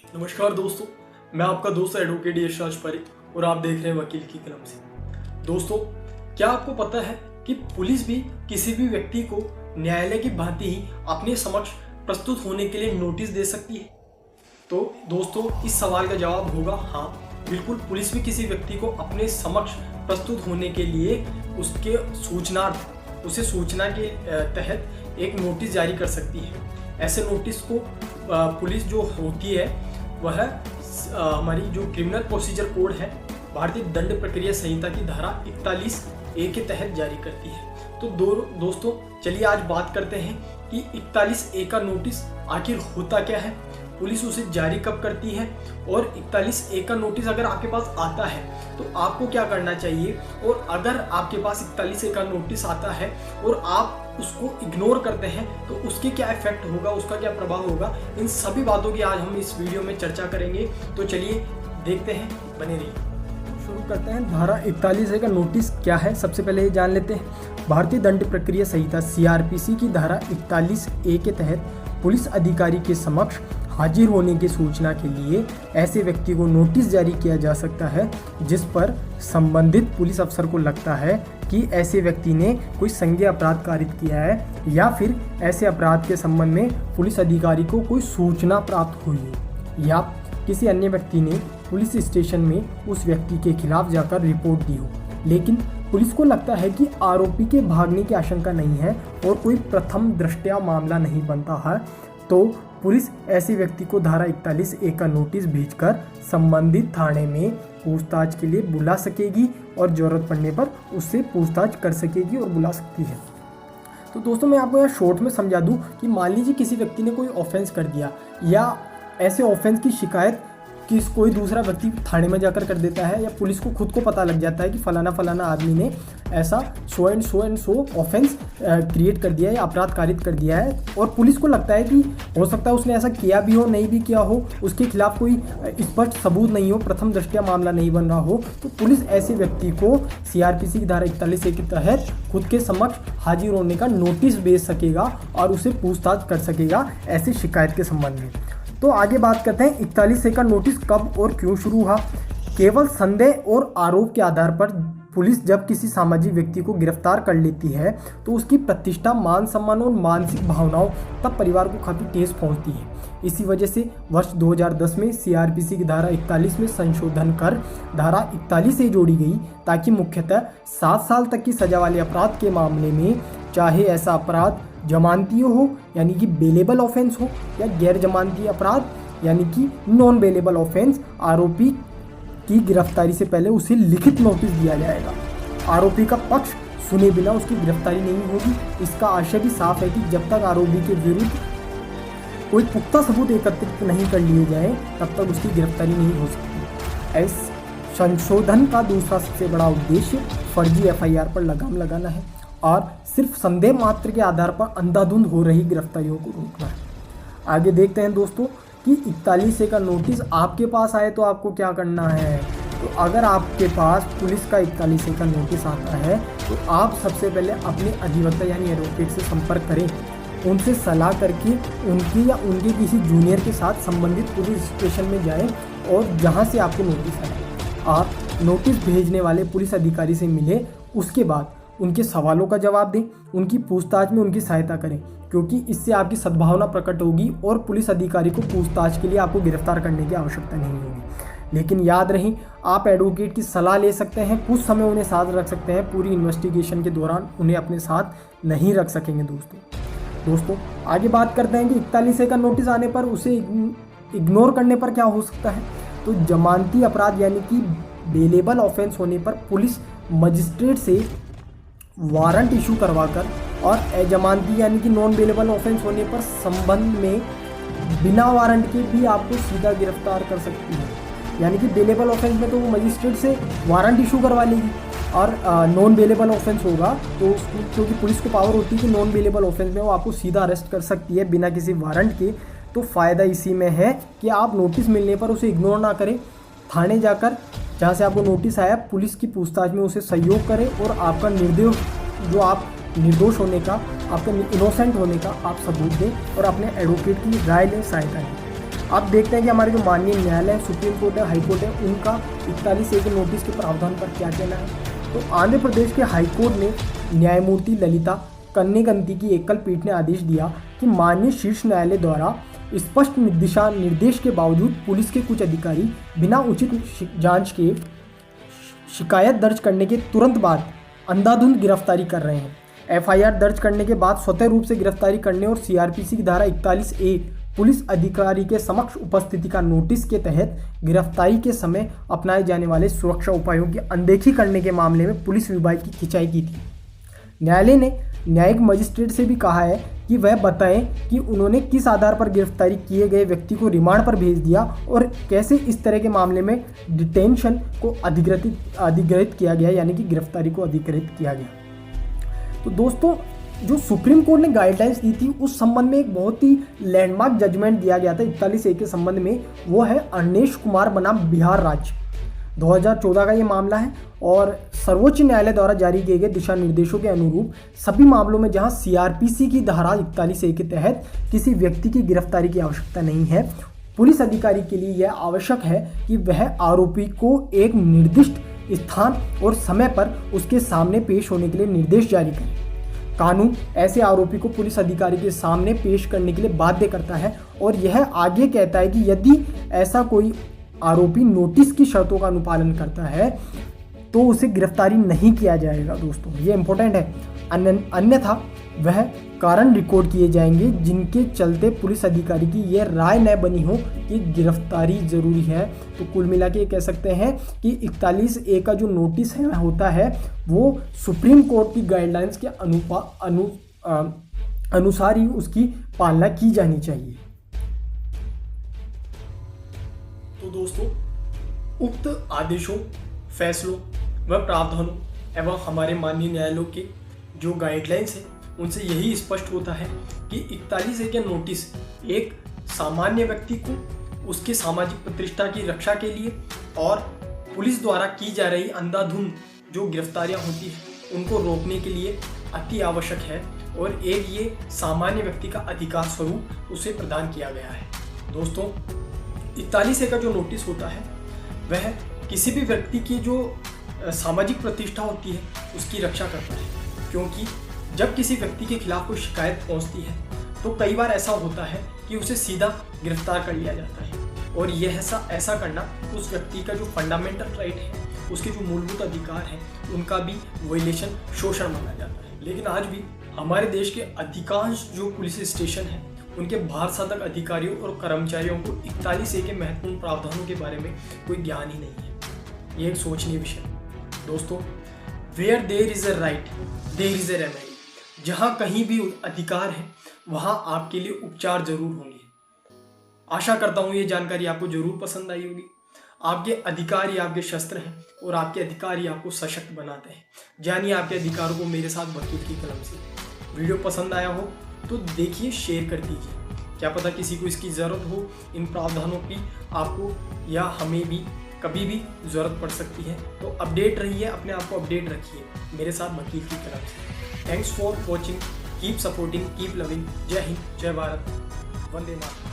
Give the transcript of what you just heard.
नमस्कार दोस्तों, मैं आपका दोस्त एडवोकेट यशराज पारिक और आप देख रहे हैं वकील की कलम से। दोस्तों, क्या आपको पता है कि पुलिस भी किसी भी व्यक्ति को न्यायालय की भांति ही अपने समक्ष प्रस्तुत होने के लिए नोटिस दे सकती है? तो दोस्तों, इस सवाल का जवाब होगा हाँ, बिल्कुल। पुलिस भी किसी व्यक्ति को अपने समक्ष प्रस्तुत होने के लिए उसे सूचना के तहत एक नोटिस जारी कर सकती है। ऐसे नोटिस को पुलिस जो होती है वह हमारी जो क्रिमिनल प्रोसीजर कोड है, भारतीय दंड प्रक्रिया संहिता की धारा 41A के तहत जारी करती है। तो दोस्तों, चलिए आज बात करते हैं कि 41A का नोटिस आखिर होता क्या है, पुलिस उसे जारी कब करती है, और 41A का नोटिस अगर आपके पास आता है तो आपको क्या करना चाहिए, और अगर आपके पास 41A का नोटिस आता है और आप उसको इग्नोर करते हैं तो उसके क्या इफेक्ट होगा, उसका क्या प्रभाव होगा, इन सभी बातों की आज हम इस वीडियो में चर्चा करेंगे। तो चलिए देखते हैं, बने रहिए। शुरू करते हैं। धारा 41A का नोटिस क्या है, सबसे पहले ये जान लेते हैं। भारतीय दंड प्रक्रिया संहिता CRPC की धारा 41A के तहत पुलिस अधिकारी के समक्ष हाजिर होने की सूचना के लिए ऐसे व्यक्ति को नोटिस जारी किया जा सकता है जिस पर संबंधित पुलिस अफसर को लगता है कि ऐसे व्यक्ति ने कोई संज्ञेय अपराध कारित किया है या फिर ऐसे अपराध के संबंध में पुलिस अधिकारी को कोई सूचना प्राप्त हुई है, या किसी अन्य व्यक्ति ने पुलिस स्टेशन में उस व्यक्ति के खिलाफ जाकर रिपोर्ट दी हो, लेकिन पुलिस को लगता है कि आरोपी के भागने की आशंका नहीं है और कोई प्रथम दृष्टया मामला नहीं बनता है, तो पुलिस ऐसे व्यक्ति को धारा 41A का नोटिस भेजकर संबंधित थाने में पूछताछ के लिए बुला सकेगी और जरूरत पड़ने पर उससे पूछताछ कर सकेगी और बुला सकती है। तो दोस्तों, मैं आपको यहाँ शॉर्ट में समझा दूँ कि मान लीजिए किसी व्यक्ति ने कोई ऑफेंस कर दिया, या ऐसे ऑफेंस की शिकायत कोई दूसरा व्यक्ति थाने में जाकर कर देता है, या पुलिस को खुद को पता लग जाता है कि फलाना आदमी ने ऐसा so and so offence create कर दिया है या अपराध कारित कर दिया है, और पुलिस को लगता है कि हो सकता है उसने ऐसा किया भी हो, नहीं भी किया हो, उसके खिलाफ कोई स्पष्ट सबूत नहीं हो, प्रथम दृष्टया मामला नहीं बन रहा हो, तो पुलिस ऐसे व्यक्ति को CRPC की धारा 41A के तहत खुद के समक्ष हाजिर होने का नोटिस भेज सकेगा और उसे पूछताछ कर सकेगा ऐसी शिकायत के संबंध में। तो आगे बात करते हैं 41A का नोटिस कब और क्यों शुरू हुआ। केवल संदेह और आरोप के आधार पर पुलिस जब किसी सामाजिक व्यक्ति को गिरफ्तार कर लेती है तो उसकी प्रतिष्ठा, मान सम्मान और मानसिक भावनाओं तब परिवार को काफ़ी ठेस पहुंचती है। इसी वजह से वर्ष 2010 में CRPC की धारा 41 में संशोधन कर धारा 41A जोड़ी गई, ताकि मुख्यतः 7 साल तक की सजा वाले अपराध के मामले में, चाहे ऐसा अपराध जमानती हो यानी कि बेलेबल ऑफेंस हो, या गैर जमानती अपराध यानी कि नॉन बेलेबल ऑफेंस, आरोपी की गिरफ्तारी से पहले उसे लिखित नोटिस दिया जाएगा। आरोपी का पक्ष सुने बिना उसकी गिरफ्तारी नहीं होगी। इसका आशय भी साफ है कि जब तक आरोपी के विरुद्ध कोई पुख्ता सबूत एकत्रित नहीं कर लिए जाए तब तक उसकी गिरफ्तारी नहीं हो सकती। इस संशोधन का दूसरा सबसे बड़ा उद्देश्य फर्जी FIR पर लगाम लगाना है और सिर्फ संदेह मात्र के आधार पर अंधाधुंध हो रही गिरफ्तारियों को रोकना है। आगे देखते हैं दोस्तों कि 41A का नोटिस आपके पास आए तो आपको क्या करना है। तो अगर आपके पास पुलिस का 41A का नोटिस आता है तो आप सबसे पहले अपने अधिवक्ता यानी एडवोकेट से संपर्क करें, उनसे सलाह करके उनकी या उनके किसी जूनियर के साथ संबंधित पुलिस स्टेशन में जाएं, और जहां से आपको नोटिस आए आप नोटिस भेजने वाले पुलिस अधिकारी से मिले, उसके बाद उनके सवालों का जवाब दें, उनकी पूछताछ में उनकी सहायता करें, क्योंकि इससे आपकी सद्भावना प्रकट होगी और पुलिस अधिकारी को पूछताछ के लिए आपको गिरफ्तार करने की आवश्यकता नहीं होगी। लेकिन याद रहे, आप एडवोकेट की सलाह ले सकते हैं, कुछ समय उन्हें साथ रख सकते हैं, पूरी इन्वेस्टिगेशन के दौरान उन्हें अपने साथ नहीं रख सकेंगे। दोस्तों आगे बात करते हैं कि 41A का नोटिस आने पर उसे इग्नोर करने पर क्या हो सकता है। तो जमानती अपराध यानी कि बेलेबल ऑफेंस होने पर पुलिस मजिस्ट्रेट से वारंट इशू करवाकर, और अजमानती यानी कि नॉन बेलेबल ऑफेंस होने पर संबंध में बिना वारंट के भी आपको सीधा गिरफ्तार कर सकती है। यानी कि बेलेबल ऑफेंस में तो वो मजिस्ट्रेट से वारंट इशू करवा लेगी, और नॉन बेलेबल ऑफेंस होगा तो उसको, क्योंकि पुलिस को पावर होती है कि नॉन बेलेबल ऑफेंस में वो आपको सीधा अरेस्ट कर सकती है बिना किसी वारंट के। तो फ़ायदा इसी में है कि आप नोटिस मिलने पर उसे इग्नोर ना करें, थाने जाकर जहाँ से आपको नोटिस आया पुलिस की पूछताछ में उसे सहयोग करें, और आपका निर्दोष होने का, आपका इनोसेंट होने का आप सबूत दें, और अपने एडवोकेट की राय लें, सहायता लें। आप देखते हैं कि हमारे जो माननीय न्यायालय है, सुप्रीम कोर्ट है, हाई कोर्ट है, उनका 41A के नोटिस के प्रावधान पर क्या कहना है। तो आंध्र प्रदेश के हाई कोर्ट ने न्यायमूर्ति ललिता कन्नेगंती की एकल पीठ ने आदेश दिया कि माननीय शीर्ष न्यायालय द्वारा स्पष्ट दिशा निर्देश के बावजूद पुलिस के कुछ अधिकारी बिना उचित जांच के शिकायत दर्ज करने के तुरंत बाद अंधाधुंध गिरफ्तारी कर रहे हैं। एफआईआर दर्ज करने के बाद स्वतः रूप से गिरफ्तारी करने और सीआरपीसी की धारा 41A पुलिस अधिकारी के समक्ष उपस्थिति का नोटिस के तहत गिरफ्तारी के समय अपनाए जाने वाले सुरक्षा उपायों की अनदेखी करने के मामले में पुलिस विभाग की खिंचाई की थी। न्यायालय ने न्यायिक मजिस्ट्रेट से भी कहा है कि वह बताएं कि उन्होंने किस आधार पर गिरफ्तारी किए गए व्यक्ति को रिमांड पर भेज दिया और कैसे इस तरह के मामले में डिटेंशन को अधिग्रहित किया गया, यानी कि गिरफ्तारी को अधिग्रहित किया गया। तो दोस्तों, जो सुप्रीम कोर्ट ने गाइडलाइंस दी थी उस संबंध में एक बहुत ही लैंडमार्क जजमेंट दिया गया था 41A के संबंध में। वो है अनिश कुमार बनाम बिहार राज्य, 2014 का ये मामला है और सर्वोच्च न्यायालय द्वारा जारी किए गए दिशा निर्देशों के अनुरूप सभी मामलों में जहां सीआरपीसी की धारा 41A के तहत किसी व्यक्ति की गिरफ्तारी की आवश्यकता नहीं है, पुलिस अधिकारी के लिए यह आवश्यक है कि वह आरोपी को एक निर्दिष्ट स्थान और समय पर उसके सामने पेश होने के लिए निर्देश जारी करे। कानून ऐसे आरोपी को पुलिस अधिकारी के सामने पेश करने के लिए बाध्य करता है और यह आगे कहता है कि यदि ऐसा कोई आरोपी नोटिस की शर्तों का अनुपालन करता है तो उसे गिरफ्तारी नहीं किया जाएगा। दोस्तों, ये इंपॉर्टेंट है। अन्यथा वह कारण रिकॉर्ड किए जाएंगे जिनके चलते पुलिस अधिकारी की यह राय न बनी हो कि गिरफ्तारी जरूरी है। तो कुल मिला के कह सकते हैं कि 41A का जो नोटिस है होता है वो सुप्रीम कोर्ट की गाइडलाइंस के अनुसार ही उसकी पालना की जानी चाहिए। तो दोस्तों, उक्त आदेशों, फैसलों व प्रावधानों एवं हमारे माननीय न्यायालयों के जो गाइडलाइंस है उनसे यही स्पष्ट होता है कि 41A के नोटिस एक सामान्य व्यक्ति को उसके सामाजिक प्रतिष्ठा की रक्षा के लिए और पुलिस द्वारा की जा रही अंधाधुंध जो गिरफ्तारियां होती हैं उनको रोकने के लिए अति आवश्यक है और एक ये सामान्य व्यक्ति का अधिकार स्वरूप उसे प्रदान किया गया है। दोस्तों, 41A का जो नोटिस होता है वह किसी भी व्यक्ति की जो सामाजिक प्रतिष्ठा होती है उसकी रक्षा करता है, क्योंकि जब किसी व्यक्ति के खिलाफ कोई शिकायत पहुंचती है तो कई बार ऐसा होता है कि उसे सीधा गिरफ्तार कर लिया जाता है और यह ऐसा करना उस व्यक्ति का जो फंडामेंटल राइट है, उसके जो मूलभूत अधिकार हैं, उनका भी वायलेशन, शोषण माना जाता है। लेकिन आज भी हमारे देश के अधिकांश जो पुलिस स्टेशन हैं उनके भार साधक अधिकारियों और कर्मचारियों को 41A के महत्वपूर्ण प्रावधानों के बारे में कोई ज्ञान ही नहीं है। ये एक सोचनीय विषय है। दोस्तों, where there is a right there is a remedy. जहाँ कहीं भी अधिकार है वहाँ आपके लिए उपचार जरूर होंगे। आशा करता हूँ ये जानकारी आपको जरूर पसंद आई होगी। आपके अधिकार ही आपके शस्त्र हैं और आपके अधिकार ही आपको सशक्त बनाते हैं। जानिए आपके अधिकारों को मेरे साथ वकील की कलम से। वीडियो पसंद आया हो तो देखिए, शेयर कर दीजिए। क्या पता किसी को इसकी ज़रूरत हो, इन प्रावधानों की आपको या हमें भी कभी भी ज़रूरत पड़ सकती है। तो अपडेट रहिए, अपने आप को अपडेट रखिए मेरे साथ वकील की कलम से। Thanks for watching, keep supporting, keep loving. जय हिंद, जय भारत, वंदे मातरम।